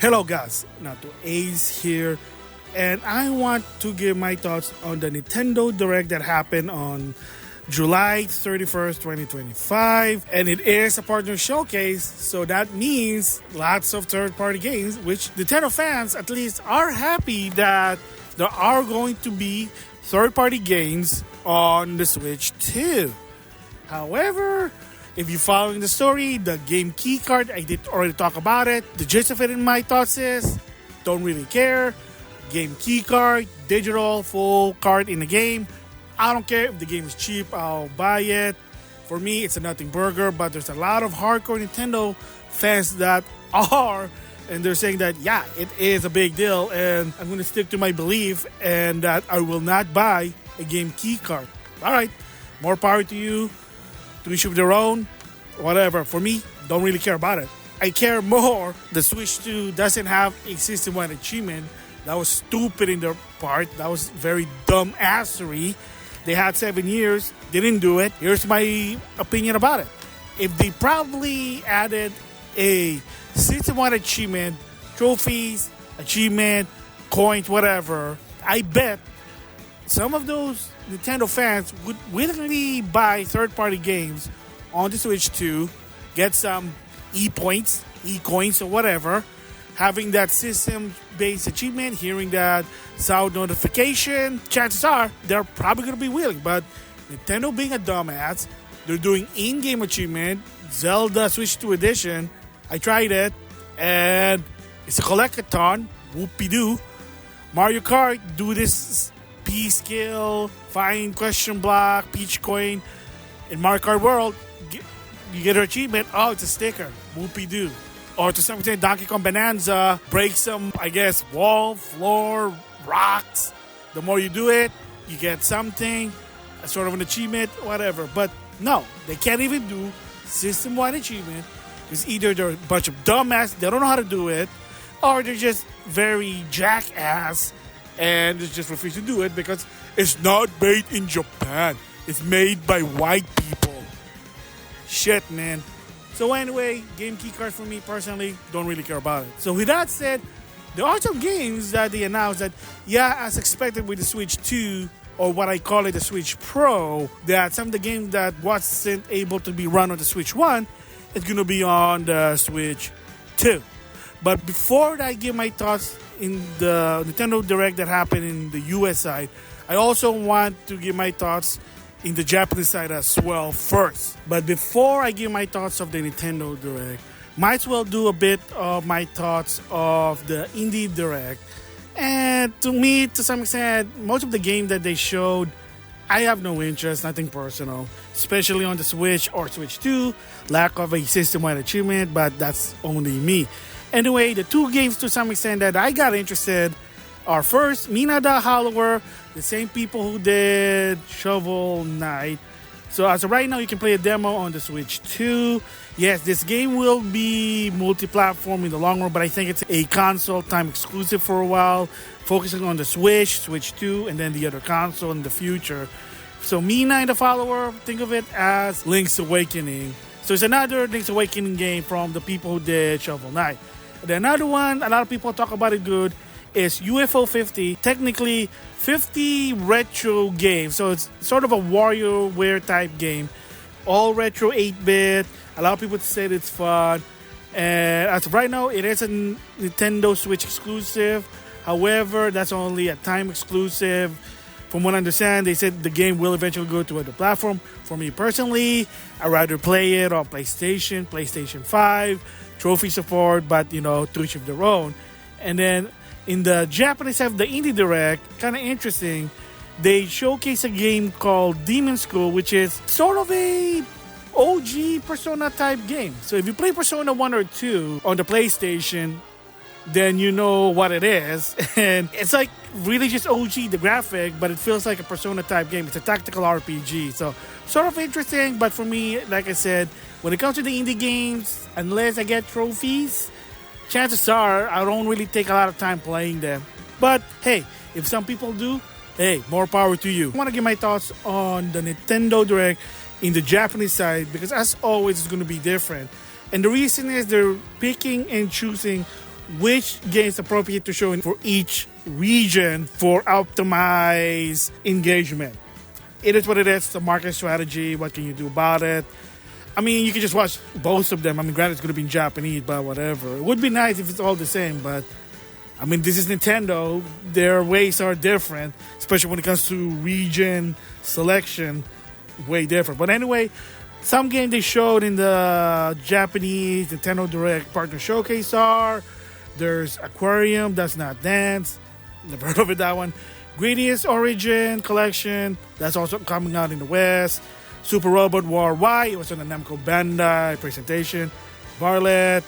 Hello guys, NautoAis here, and I want to give my thoughts on the Nintendo Direct that happened on July 31st, 2025, and it is a partner showcase, so that means lots of third-party games, which Nintendo fans at least are happy that there are going to be third-party games on the Switch too. However, if you're following the story, the game key card, I did already talk about it. The gist of it in my thoughts is, don't really care. Game key card, digital, full card in the game. I don't care if the game is cheap, I'll buy it. For me, it's a nothing burger, but there's a lot of hardcore Nintendo fans that are, and they're saying that, yeah, it is a big deal, and I'm going to stick to my belief, and that I will not buy a game key card. All right, more power to you. To each of their own, whatever. For me, don't really care about it. I care more. The Switch 2 doesn't have a system-wide achievement. That was stupid in their part. That was very dumb assery. They had 7 years, didn't do it. Here's my opinion about it. If they probably added a system-wide achievement, trophies, achievement, coins, whatever, I bet some of those Nintendo fans would willingly buy third-party games on the Switch 2, get some e-points, e-coins, or whatever, having that system-based achievement, hearing that sound notification, chances are they're probably going to be willing. But Nintendo being a dumbass, they're doing in-game achievement, Zelda Switch 2 Edition. I tried it, and it's a collectathon, whoopie-doo. Mario Kart, do this P-skill, find question block, peach coin. In Mario Kart World, you get her achievement. Oh, it's a sticker. Whoopie-doo. Or to some extent, Donkey Kong Bonanza, break some, wall, floor, rocks. The more you do it, you get something, a sort of an achievement, whatever. But no, they can't even do system-wide achievement. It's either they're a bunch of dumbass, they don't know how to do it, or they're just very jackass and they just refuse to do it because it's not made in Japan. It's made by white people. Shit, man. So anyway, game key card for me personally, don't really care about it. So with that said, there are some games that they announced that, yeah, as expected with the Switch 2, or what I call it the Switch Pro, that some of the games that wasn't able to be run on the Switch 1, it's going to be on the Switch 2. But before I give my thoughts in the Nintendo Direct that happened in the US side, I also want to give my thoughts in the Japanese side as well first. But before I give my thoughts of the Nintendo Direct, might as well do a bit of my thoughts of the Indie Direct. And to me, to some extent, most of the games that they showed, I have no interest, nothing personal, especially on the Switch or Switch 2, lack of a system-wide achievement, but that's only me. Anyway, the two games to some extent that I got interested are first, Mina the Hollower, the same people who did Shovel Knight. So as of right now, you can play a demo on the Switch 2. Yes, this game will be multi-platform in the long run, but I think it's a console time exclusive for a while, focusing on the Switch, Switch 2, and then the other console in the future. So Mina and the Follower, think of it as Link's Awakening. So it's another Link's Awakening game from the people who did Shovel Knight. And another one, a lot of people talk about it good, is UFO 50, technically 50 retro game. So it's sort of a WarioWare type game. All retro 8-bit. A lot of people say it's fun. And as of right now, it is a Nintendo Switch exclusive. However, that's only a time exclusive. From what I understand, they said the game will eventually go to other platform. For me personally, I'd rather play it on PlayStation, PlayStation 5, trophy support, but to each of their own. And then in the Japanese side of the Indie Direct, kind of interesting, they showcase a game called Demon School, which is sort of a OG Persona type game. So if you play Persona 1 or 2 on the PlayStation, then you know what it is. And it's like really just OG, the graphic, but it feels like a Persona type game. It's a tactical RPG. So sort of interesting, but for me, like I said, when it comes to the indie games, unless I get trophies, chances are I don't really take a lot of time playing them. But hey, if some people do, hey, more power to you. I want to give my thoughts on the Nintendo Direct in the Japanese side because as always, it's going to be different. And the reason is they're picking and choosing which game is appropriate to show for each region for optimized engagement. It is what it is. It's a market strategy. What can you do about it? I mean, you can just watch both of them. I mean, granted, it's going to be in Japanese, but whatever. It would be nice if it's all the same, but I mean, this is Nintendo. Their ways are different, especially when it comes to region selection, way different. But anyway, some games they showed in the Japanese Nintendo Direct Partner Showcase are, there's Aquarium, Does Not Dance. Never heard of it, that one. Greediest Origin Collection, that's also coming out in the West. Super Robot War Y, it was on the Namco Bandai presentation. Varlet,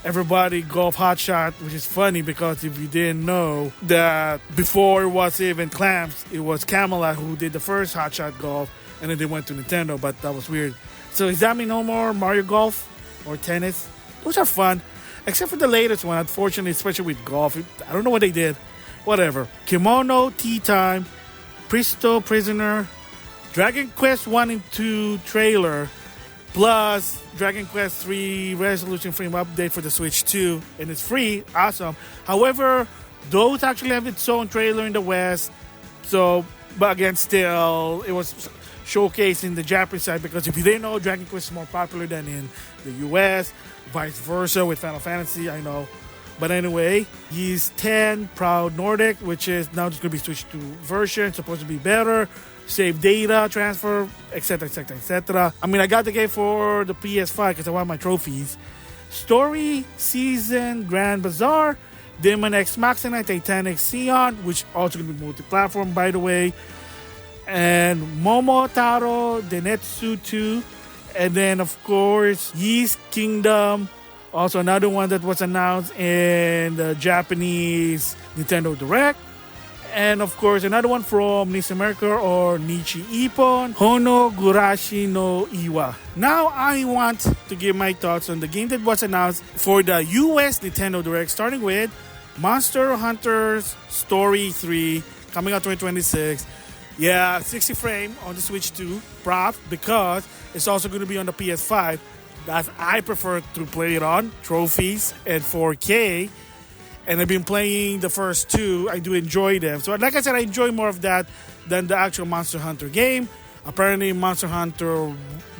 Everybody Golf Hotshot, which is funny because if you didn't know that before it was even Clamps, it was Camelot who did the first Hotshot Golf, and then they went to Nintendo, but that was weird. So does that mean no more Mario Golf or tennis? Those are fun, except for the latest one, unfortunately, especially with golf. I don't know what they did. Whatever. Kimono, Tea Time, Pristo, Prisoner, Dragon Quest 1 and 2 trailer, plus Dragon Quest 3 resolution frame update for the Switch 2, and it's free. Awesome. However, those actually have its own trailer in the West. So, but again, still, it was showcased in the Japanese side because if you didn't know, Dragon Quest is more popular than in the US, vice versa with Final Fantasy, I know. But anyway, he's 10, Proud Nordic, which is now just going to be switched to version, supposed to be better, save data, transfer, etc., etc., etc. I mean, I got the game for the PS5 because I want my trophies. Story, Season, Grand Bazaar, Demon X Machina, Titanic Sion, which also going to be multi-platform, by the way. And Momotaro, Denetsu 2. And then, of course, Yeast Kingdom. Also, another one that was announced in the Japanese Nintendo Direct. And, of course, another one from Nishimerka or Nichi Ippon, Hono Gurashi no Iwa. Now, I want to give my thoughts on the game that was announced for the US Nintendo Direct, starting with Monster Hunter's Story 3, coming out 2026. Yeah, 60 frame on the Switch 2, prof, because it's also going to be on the PS5. That I prefer to play it on, trophies and 4K. And I've been playing the first two. I do enjoy them. So like I said, I enjoy more of that than the actual Monster Hunter game. Apparently Monster Hunter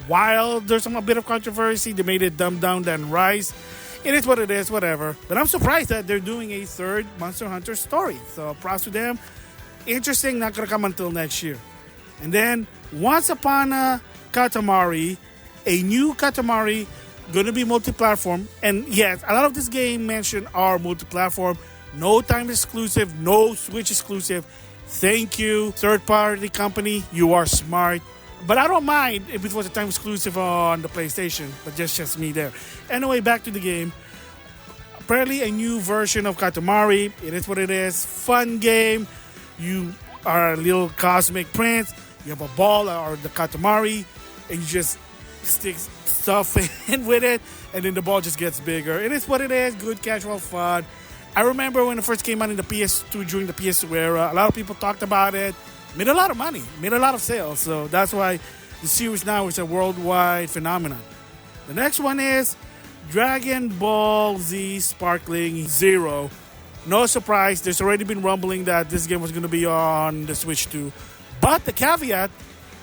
Wild, there's a bit of controversy. They made it dumbed down than Rise. It is what it is, whatever. But I'm surprised that they're doing a third Monster Hunter story. So props to them. Interesting, not going to come until next year. And then Once Upon a Katamari, a new Katamari, going to be multi-platform. And yes, a lot of this game mentioned are multi-platform. No time exclusive, no Switch exclusive. Thank you, third-party company. You are smart. But I don't mind if it was a time exclusive on the PlayStation. But just me there. Anyway, back to the game. Apparently a new version of Katamari. It is what it is. Fun game. You are a little cosmic prince. You have a ball or the Katamari. And you just stick stuff in with it, and then the ball just gets bigger. It is what it is. Good casual fun. I remember when it first came out in the PS2 during the PS2 era, a lot of people talked about it. Made a lot of money, made a lot of sales. So that's why the series now is a worldwide phenomenon. The next one is Dragon Ball Z Sparkling Zero. No surprise, there's already been rumbling that this game was going to be on the Switch 2. But the caveat,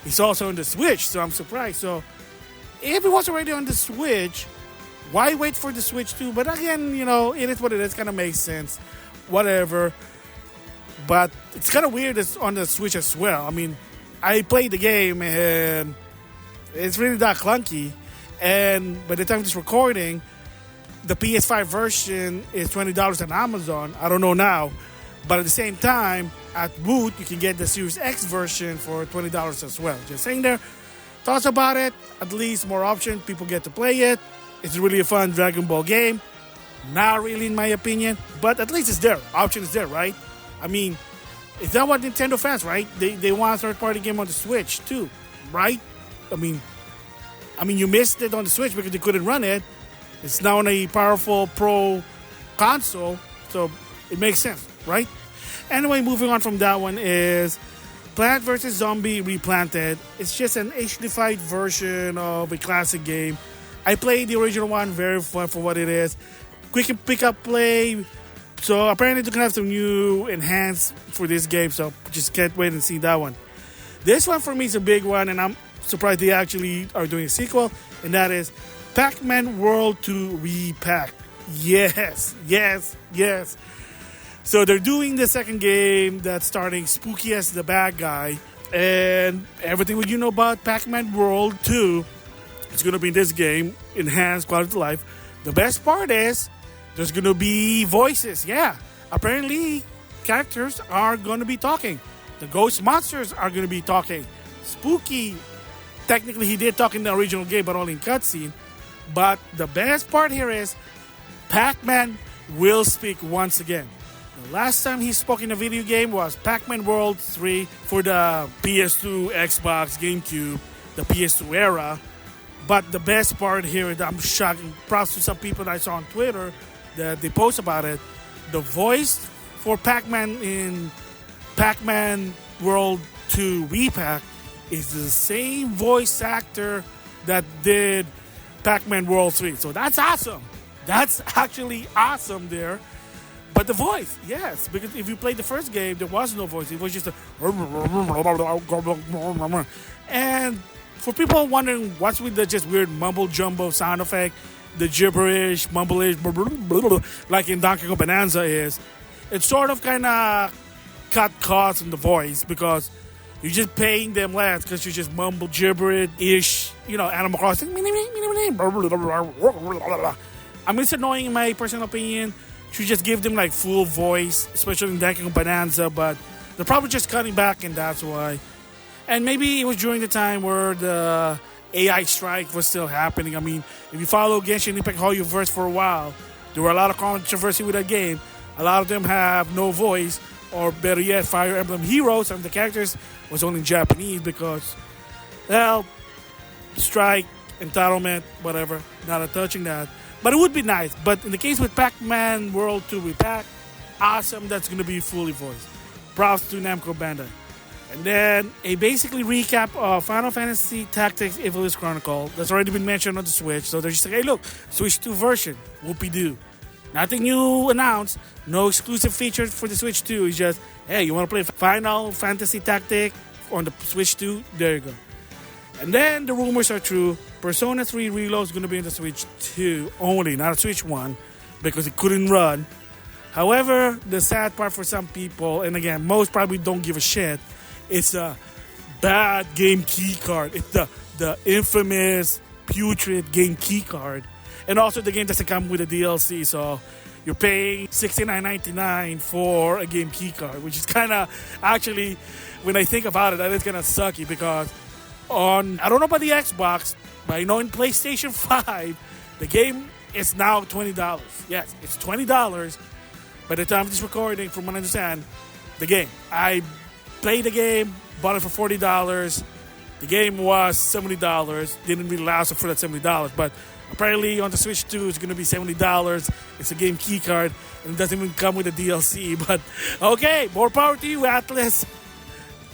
it's also on the Switch, so I'm surprised. So if it was already on the Switch, why wait for the Switch 2? But again, you know, it is what it is. Kind of makes sense. Whatever. But it's kind of weird it's on the Switch as well. I mean, I played the game and it's really that clunky. And by the time this recording, the PS5 version is $20 on Amazon. I don't know now. But at the same time, at Boot, you can get the Series X version for $20 as well. Just saying there. Thoughts about it? At least more options. People get to play it. It's really a fun Dragon Ball game. Not really in my opinion. But at least it's there. Option is there, right? I mean, is that what Nintendo fans, right? They want a third-party game on the Switch too, right? I mean, you missed it on the Switch because you couldn't run it. It's now on a powerful Pro console. So it makes sense, right? Anyway, moving on from that one is Plant vs. Zombie Replanted. It's just an HD-fied version of a classic game. I played the original one, very fun for what it is. quick and pick up play. So apparently they're gonna have some new enhanced for this game. So just can't wait and see that one. This one for me is a big one, and I'm surprised they actually are doing a sequel, and that is Pac-Man World 2 Repack. Yes. So they're doing the second game that's starting Spooky as the bad guy, and everything you know about Pac-Man World 2 is going to be in this game, enhanced quality of life. The best part is there's going to be voices. Yeah, apparently characters are going to be talking. The ghost monsters are going to be talking. Spooky, technically he did talk in the original game, but only in cutscene. But the best part here is Pac-Man will speak once again. The last time he spoke in a video game was Pac-Man World 3 for the PS2, Xbox, GameCube, the PS2 era. But the best part here that I'm shocked, props to some people that I saw on Twitter that they post about it, the voice for Pac-Man in Pac-Man World 2 Repack is the same voice actor that did Pac-Man World 3. So that's awesome. That's actually awesome there. But the voice, yes, because if you played the first game, there was no voice. It was just a... And for people wondering what's with the just weird mumble-jumbo sound effect, the gibberish, mumble-ish, like in Donkey Kong Bonanza is, it's sort of kind of cut costs in the voice because you're just paying them less because you just mumble gibberish-ish, Animal Crossing. I mean, it's annoying in my personal opinion. Should just give them like full voice, especially in Donkey Kong Bonanza, but they're probably just cutting back, and that's why. And maybe it was during the time where the AI strike was still happening. I mean, if you follow Genshin Impact Hoyoverse for a while, there were a lot of controversy with that game. A lot of them have no voice, or better yet, Fire Emblem Heroes, and the characters was only in Japanese because, well, strike, entitlement, whatever, not touching that. But it would be nice. But in the case with Pac-Man World 2 Repack, awesome, that's going to be fully voiced. Props to Namco Bandai. And then a basically recap of Final Fantasy Tactics Evil's Chronicle that's already been mentioned on the Switch. So they're just like, hey, look, Switch 2 version, whoopie-doo. Nothing new announced, no exclusive features for the Switch 2. It's just, hey, you want to play Final Fantasy Tactics on the Switch 2? There you go. And then the rumors are true. Persona 3 Reload is going to be in the Switch 2 only, not a Switch 1, because it couldn't run. However, the sad part for some people, and again, most probably don't give a shit, it's a bad game key card. It's the infamous putrid game key card. And also the game doesn't come with a DLC, so you're paying $69.99 for a game key card, which is kind of, actually, when I think about it, that is kind of sucky because I don't know about the Xbox, but I know in PlayStation 5, the game is now $20. Yes, it's $20. By the time of this recording, from what I understand, the game. I played the game, bought it for $40. The game was $70. Didn't really last for that $70, but apparently on the Switch 2, it's going to be $70. It's a game key card, and it doesn't even come with a DLC. But okay, more power to you, Atlas.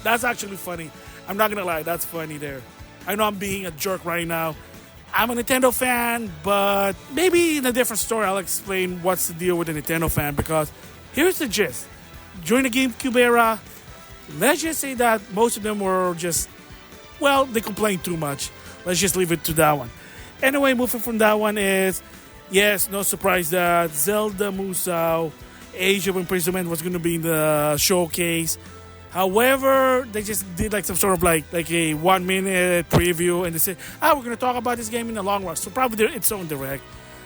That's actually funny. I'm not going to lie, that's funny there. I know I'm being a jerk right now. I'm a Nintendo fan, but maybe in a different story I'll explain what's the deal with a Nintendo fan, because here's the gist. During the GameCube era, let's just say that most of them were just, well, they complained too much. Let's just leave it to that one. Anyway, moving from that one is, yes, no surprise that Zelda Musou Age of Imprisonment was going to be in the showcase. However, they just did like some sort of like a 1 minute preview, and they said, we're going to talk about this game in the long run. So probably its own direct.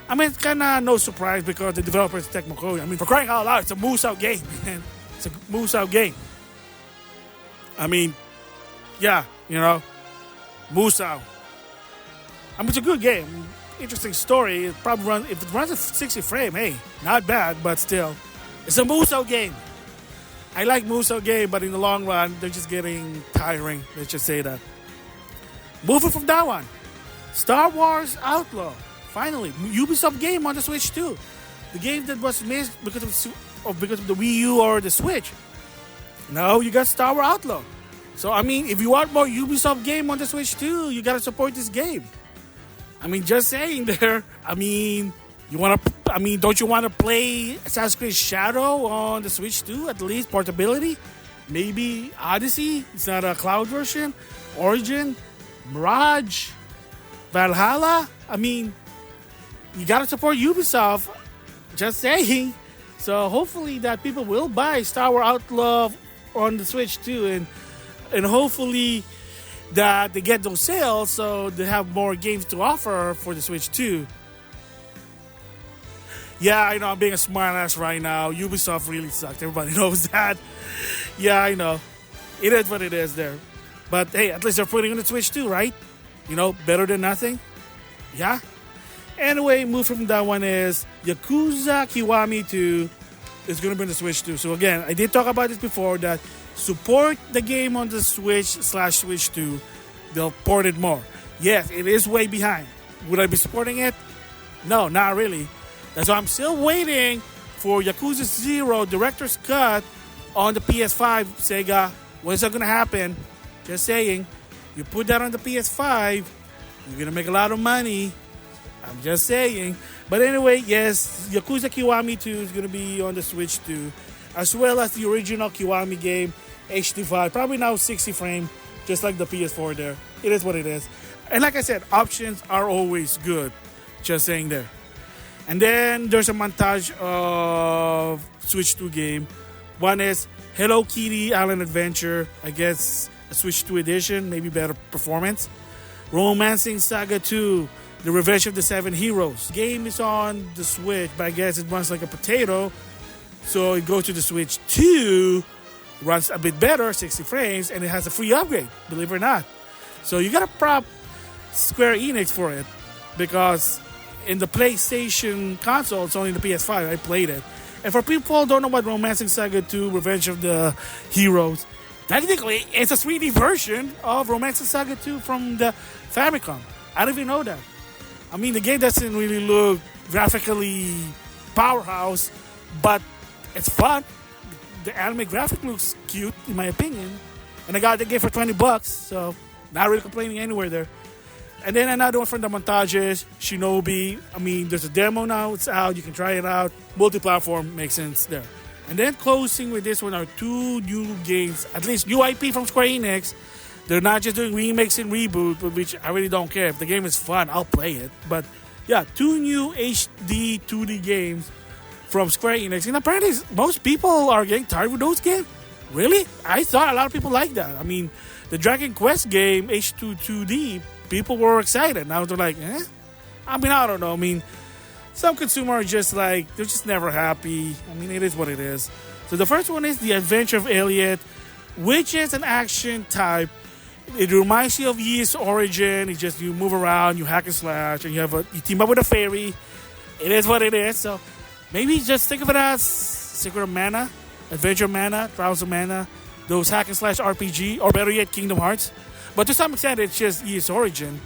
I mean, it's kind of no surprise because the developer is Tecmo Koei. I mean, for crying out loud, it's a Musou game, man. It's a Musou game. I mean, yeah, Musou. I mean, it's a good game. Interesting story. It probably if it runs at 60 frame, hey, not bad, but still. It's a Musou game. I like Musou game, but in the long run, they're just getting tiring. Let's just say that. Moving from that one, Star Wars Outlaw. Finally, Ubisoft game on the Switch too. The game that was missed because of the Wii U or the Switch. Now you got Star Wars Outlaw. So I mean, if you want more Ubisoft game on the Switch too, you gotta support this game. I mean, just saying there. I mean, Don't you want to play Assassin's Creed Shadow on the Switch too? At least portability? Maybe Odyssey? It's not a cloud version? Origin? Mirage? Valhalla? You gotta support Ubisoft. Just saying. So hopefully that people will buy Star Wars Outlaw on the Switch too, and hopefully that they get those sales so they have more games to offer for the Switch too. Yeah, I know I'm being a smart ass right now. Ubisoft really sucked. Everybody knows that. Yeah, I know. It is what it is there. But hey, at least they're putting on the Switch too, right? Better than nothing. Yeah. Anyway, move from that one is Yakuza Kiwami 2 is going to be on the Switch too. So again, I did talk about this before that support the game on the Switch/Switch 2. They'll port it more. Yes, it is way behind. Would I be supporting it? No, not really. That's why I'm still waiting for Yakuza 0 Director's Cut on the PS5, Sega. When is that going to happen? Just saying. You put that on the PS5, you're going to make a lot of money. I'm just saying. But anyway, yes, Yakuza Kiwami 2 is going to be on the Switch too. As well as the original Kiwami game, HD5. Probably now 60 frame, just like the PS4 there. It is what it is. And like I said, options are always good. Just saying there. And then there's a montage of Switch 2 game. One is Hello Kitty Island Adventure. I guess a Switch 2 edition, maybe better performance. Romancing Saga 2, The Revenge of the Seven Heroes. Game is on the Switch, but I guess it runs like a potato. So it goes to the Switch 2, runs a bit better, 60 frames, and it has a free upgrade, believe it or not. So you gotta prop Square Enix for it, because in the PlayStation console, it's only the PS5. I played it. And for people who don't know what Romancing Saga 2, Revenge of the Heroes, technically, it's a 3D version of Romancing Saga 2 from the Famicom. I didn't even know that. The game doesn't really look graphically powerhouse, but it's fun. The anime graphic looks cute, in my opinion. And I got the game for $20, so not really complaining anywhere there. And then another one from the montages, Shinobi. There's a demo now, it's out, you can try it out. Multi-platform makes sense there. And then closing with this one are two new games, at least new IP from Square Enix. They're not just doing remakes and reboot, which I really don't care. If the game is fun, I'll play it. But yeah, two new HD 2D games from Square Enix. And apparently most people are getting tired with those games. Really? I thought a lot of people like that. The Dragon Quest game, H2 2D, people were excited. Now they're like, eh? I don't know. Some consumers are just like, they're just never happy. It is what it is. So the first one is The Adventure of Elliot, which is an action type. It reminds you of Ys Origin. It's just you move around, you hack and slash, and you team up with a fairy. It is what it is. So maybe just think of it as Secret of Mana, Adventure of Mana, Trials of Mana, those hack and slash RPG, or better yet, Kingdom Hearts. But to some extent, it's just Ys Origin.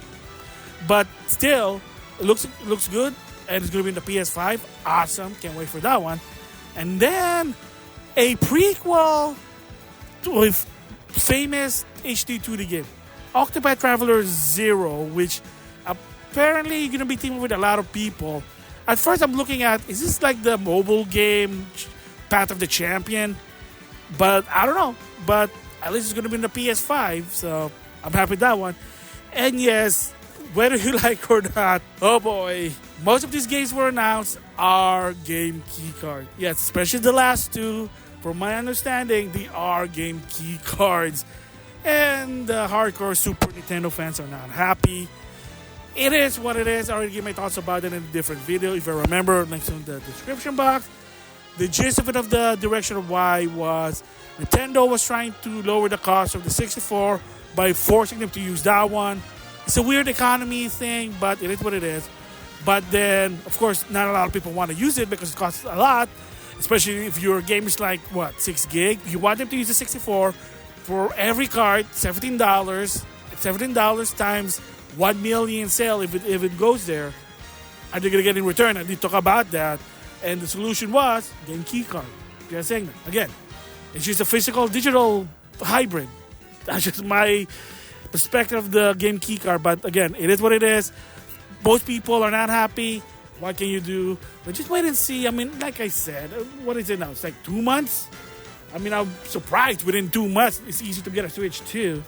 But still, it looks good, and it's going to be in the PS5. Awesome. Can't wait for that one. And then a prequel to a famous HD 2D game, Octopath Traveler 0, which apparently you're going to be teaming with a lot of people. At first, I'm looking at, is this like the mobile game Path of the Champion? But I don't know. But at least it's going to be in the PS5, so I'm happy with that one. And yes, whether you like or not, oh boy, most of these games were announced are game key card. Yes, especially the last two. From my understanding, they are game key cards. And the hardcore Super Nintendo fans are not happy. It is what it is. I already gave my thoughts about it in a different video. If I remember, links in the description box. The gist of it, of the direction of why, was Nintendo was trying to lower the cost of the 64 by forcing them to use that one. It's a weird economy thing, but it is what it is. But then, of course, not a lot of people want to use it because it costs a lot. Especially if your game is like, 6 gig. You want them to use the 64 for every card, $17. $17 times 1 million sale if it goes there. Are they going to get in return? I did talk about that. And the solution was game key card. Just saying that. Again, it's just a physical digital hybrid. That's just my perspective of the game key card. But again, it is what it is. Most people are not happy. What can you do? But just wait and see. I mean, like I said, what is it now? It's like 2 months? I mean, I'm surprised within 2 months it's easy to get a Switch too.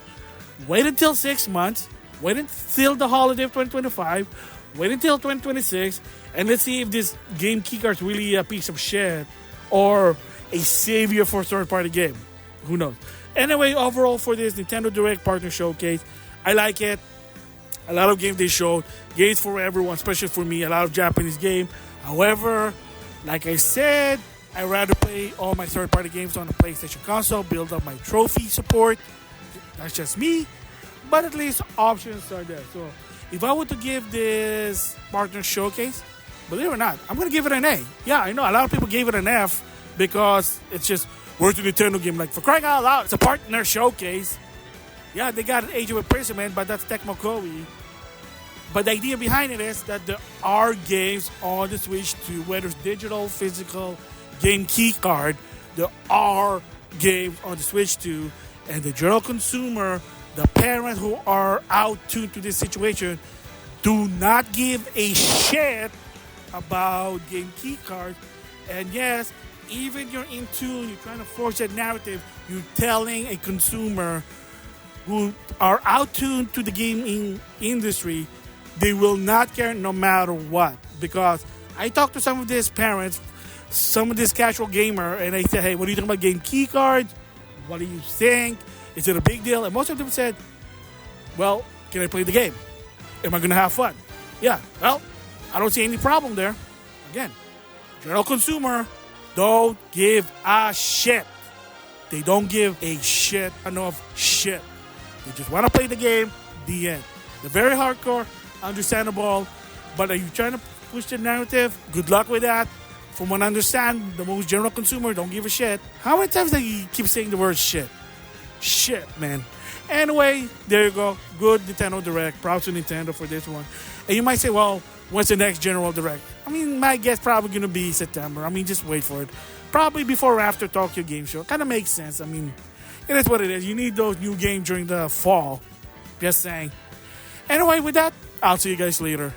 Wait until 6 months. Wait until the holiday of 2025. Wait until 2026. And let's see if this game keycard is really a piece of shit or a savior for third-party game. Who knows? Anyway, overall for this Nintendo Direct Partner Showcase, I like it. A lot of games they showed. Games for everyone, especially for me. A lot of Japanese game. However, like I said, I'd rather play all my third-party games on the PlayStation console, build up my trophy support. That's just me. But at least options are there. So if I were to give this Partner Showcase, believe it or not, I'm going to give it an A. Yeah, I know a lot of people gave it an F because it's just, where's the Nintendo game? Like, for crying out loud, it's a Partner Showcase. Yeah, they got an Age of Imprisonment, but that's Tecmo Koei. But the idea behind it is that there are games on the Switch too, whether it's digital, physical, game key card. There are games on the Switch too, and the general consumer, the parents who are out tuned to this situation, do not give a shit about game key cards. And yes, even you're trying to force that narrative, you're telling a consumer who are out tuned to the gaming industry, they will not care no matter what. Because I talked to some of these parents, some of this casual gamer, and I said, hey, what are you talking about game key cards? What do you think? Is it a big deal? And most of them said, well, can I play the game? Am I going to have fun? Yeah, well, I don't see any problem there. Again, general consumer don't give a shit. They don't give a shit enough shit. They just want to play the game, the end. They're very hardcore, understandable, but are you trying to push the narrative? Good luck with that. From what I understand, the most general consumer don't give a shit. How many times do you keep saying the word shit? Shit, man. Anyway, there you go. Good Nintendo Direct. Proud to Nintendo for this one. And you might say, well, when's the next General Direct? I mean, my guess probably going to be September. I mean, just wait for it. Probably before or after Tokyo Game Show. Kind of makes sense. I mean, it is what it is. You need those new games during the fall. Just saying. Anyway, with that, I'll see you guys later.